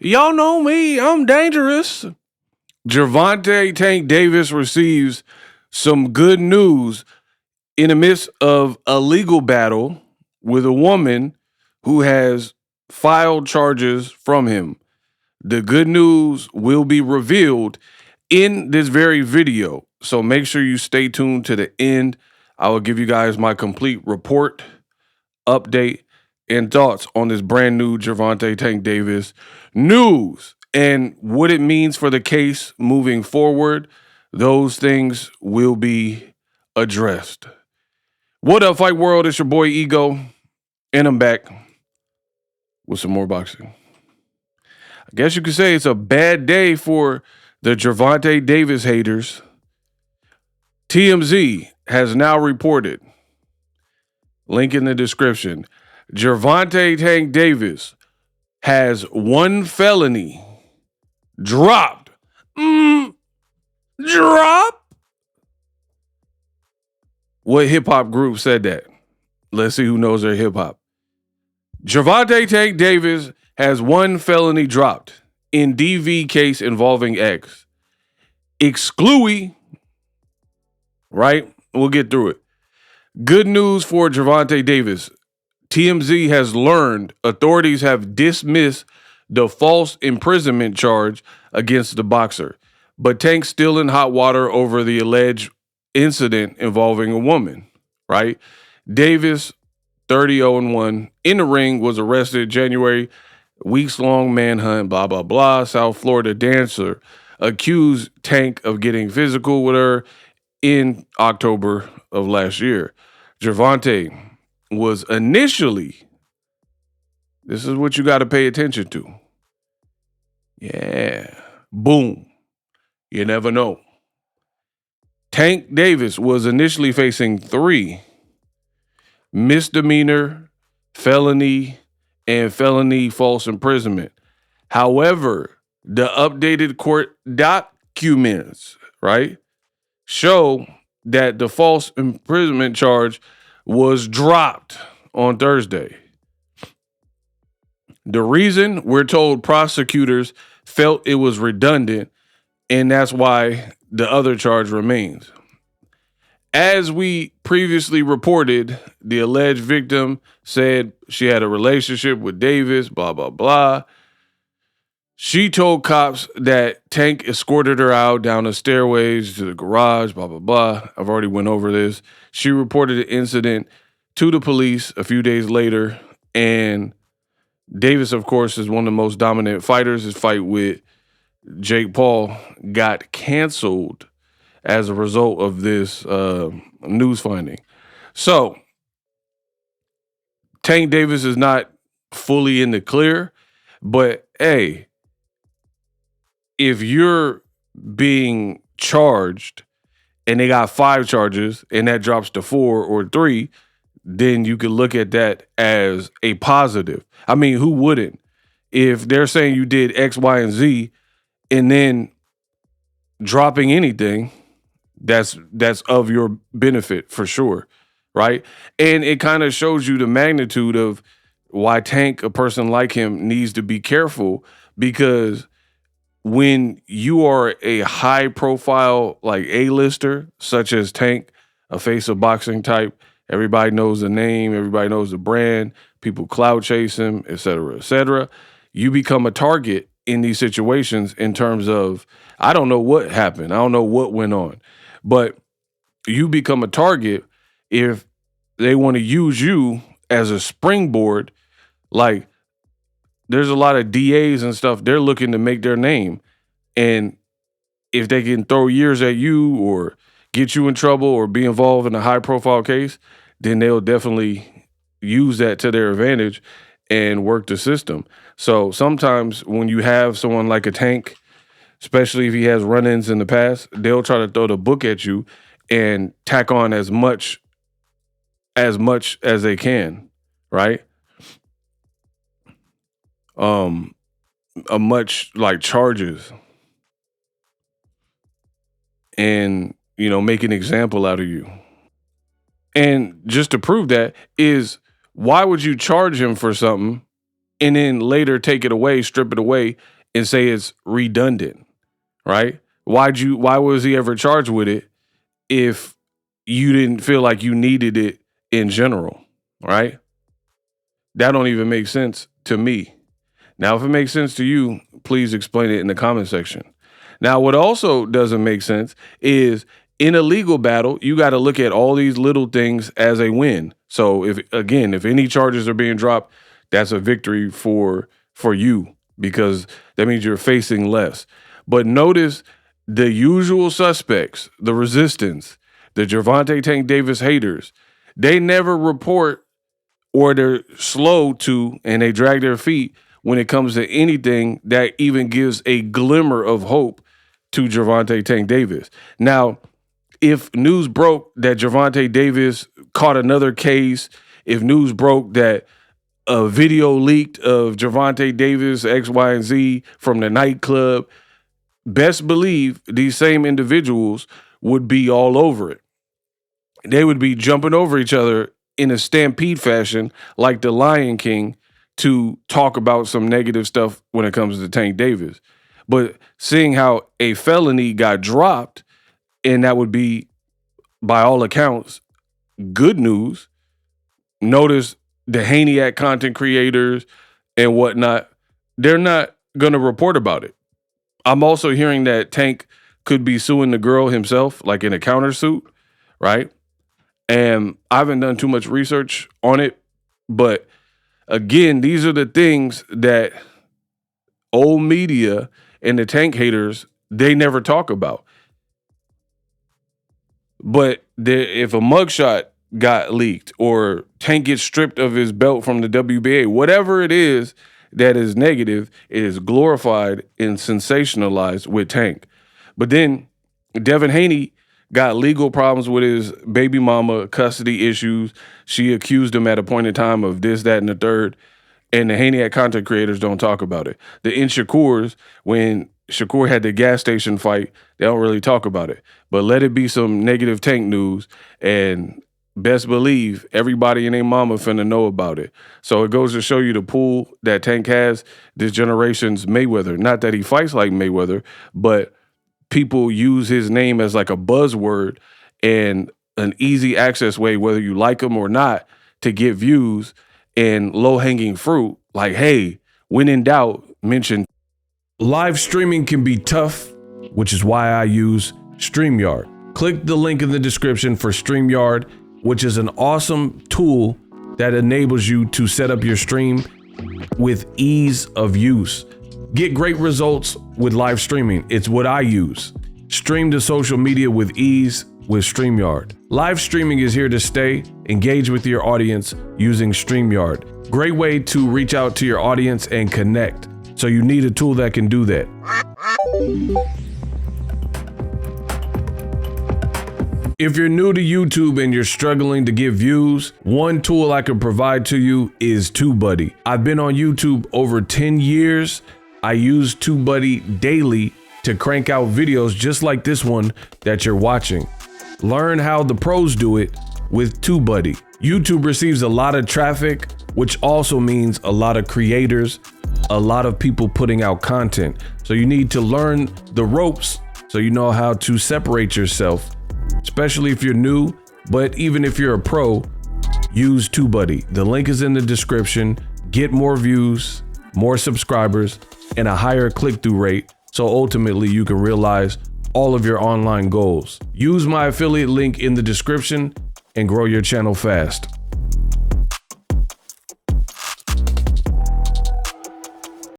Y'all know me. I'm dangerous. Gervonta Tank Davis receives some good news in the midst of a legal battle with a woman who has filed charges from him. The good news will be revealed in this very video. So make sure you stay tuned to the end. I will give you guys my complete report, update, and thoughts on this brand new Gervonta Tank Davis news and what it means for the case moving forward. Those things will be addressed. What up, Fight World? It's your boy Ego, and I'm back with some more boxing. I guess you could say it's a bad day for the Gervonta Davis haters. TMZ has now reported, link in the description, Gervonta Tank Davis has one felony dropped. Drop? What hip-hop group said that? Let's see who knows their hip-hop. Gervonta Tank Davis has one felony dropped in DV case involving X. Exclui, right? We'll get through it. Good news for Gervonta Davis. TMZ has learned authorities have dismissed the false imprisonment charge against the boxer, but Tank's still in hot water over the alleged incident involving a woman, right? Davis, 30-0-1, in the ring, was arrested January, weeks-long manhunt, blah, blah, blah. South Florida dancer accused Tank of getting physical with her in October of last year. Gervonta was initially, this is what you got to pay attention to. Yeah. Boom. You never know. Tank Davis was initially facing 3 misdemeanor, felony, and felony false imprisonment. However, the updated court documents, right, show that the false imprisonment charge was dropped on Thursday. The reason, we're told prosecutors felt it was redundant, and that's why the other charge remains. As we previously reported, the alleged victim said she had a relationship with Davis, blah, blah, blah. She told cops that Tank escorted her out down the stairways to the garage, blah, blah, blah. I've already went over this. She reported the incident to the police a few days later, and Davis, of course, is one of the most dominant fighters. His fight with Jake Paul got canceled as a result of this news finding. So, Tank Davis is not fully in the clear, but hey, if you're being charged and they got 5 charges and that drops to 4 or 3, then you could look at that as a positive. I mean, who wouldn't? If they're saying you did X, Y, and Z and then dropping anything, that's of your benefit for sure, right? And it kind of shows you the magnitude of why Tank, a person like him, needs to be careful, because when you are a high profile, like A-lister, such as Tank, a face of boxing type, everybody knows the name, everybody knows the brand, people clout chase him, et cetera, you become a target in these situations in terms of, I don't know what happened, I don't know what went on, but you become a target if they want to use you as a springboard. Like, there's a lot of DAs and stuff, they're looking to make their name. And if they can throw years at you or get you in trouble or be involved in a high profile case, then they'll definitely use that to their advantage and work the system. So sometimes when you have someone like a Tank, especially if he has run-ins in the past, they'll try to throw the book at you and tack on as much as they can, right? A much like charges and, make an example out of you. And just to prove that is, why would you charge him for something and then later take it away, strip it away, and say it's redundant, right? Why was he ever charged with it if you didn't feel like you needed it in general, right? That don't even make sense to me. Now, if it makes sense to you, please explain it in the comment section. Now, what also doesn't make sense is in a legal battle, you got to look at all these little things as a win. So if any charges are being dropped, that's a victory for you because that means you're facing less. But notice the usual suspects, the resistance, the Gervonta Tank Davis haters, they never report or they're slow to and they drag their feet when it comes to anything that even gives a glimmer of hope to Gervonta Tank Davis. Now, if news broke that Gervonta Davis caught another case, if news broke that a video leaked of Gervonta Davis, X, Y, and Z from the nightclub, best believe these same individuals would be all over it. They would be jumping over each other in a stampede fashion like the Lion King to talk about some negative stuff when it comes to Tank Davis. But seeing how a felony got dropped, and that would be, by all accounts, good news. Notice the Haniac content creators and whatnot, they're not going to report about it. I'm also hearing that Tank could be suing the girl himself, like in a countersuit, right? And I haven't done too much research on it, but again, these are the things that old media and the Tank haters, they never talk about. But if a mugshot got leaked or Tank gets stripped of his belt from the WBA, whatever it is that is negative, it is glorified and sensationalized with Tank. But then Devin Haney got legal problems with his baby mama, custody issues. She accused him at a point in time of this, that, and the third. And the Haniac content creators don't talk about it. The Inshakurs, when Shakur had the gas station fight, they don't really talk about it. But let it be some negative Tank news, and best believe everybody and their mama finna know about it. So it goes to show you the pool that Tank has, this generation's Mayweather. Not that he fights like Mayweather, but people use his name as like a buzzword and an easy access way, whether you like him or not, to get views and low-hanging fruit. Like, hey, when in doubt, mention. Live streaming can be tough, which is why I use StreamYard. Click the link in the description for StreamYard, which is an awesome tool that enables you to set up your stream with ease of use. Get great results with live streaming. It's what I use. Stream to social media with ease with StreamYard. Live streaming is here to stay. Engage with your audience using StreamYard. Great way to reach out to your audience and connect. So you need a tool that can do that. If you're new to YouTube and you're struggling to get views, one tool I can provide to you is TubeBuddy. I've been on YouTube over 10 years. I use TubeBuddy daily to crank out videos just like this one that you're watching. Learn how the pros do it with TubeBuddy. YouTube receives a lot of traffic, which also means a lot of creators, a lot of people putting out content. So you need to learn the ropes so you know how to separate yourself, especially if you're new, but even if you're a pro, use TubeBuddy. The link is in the description. Get more views, more subscribers, and a higher click-through rate, so ultimately you can realize all of your online goals. Use my affiliate link in the description and grow your channel fast.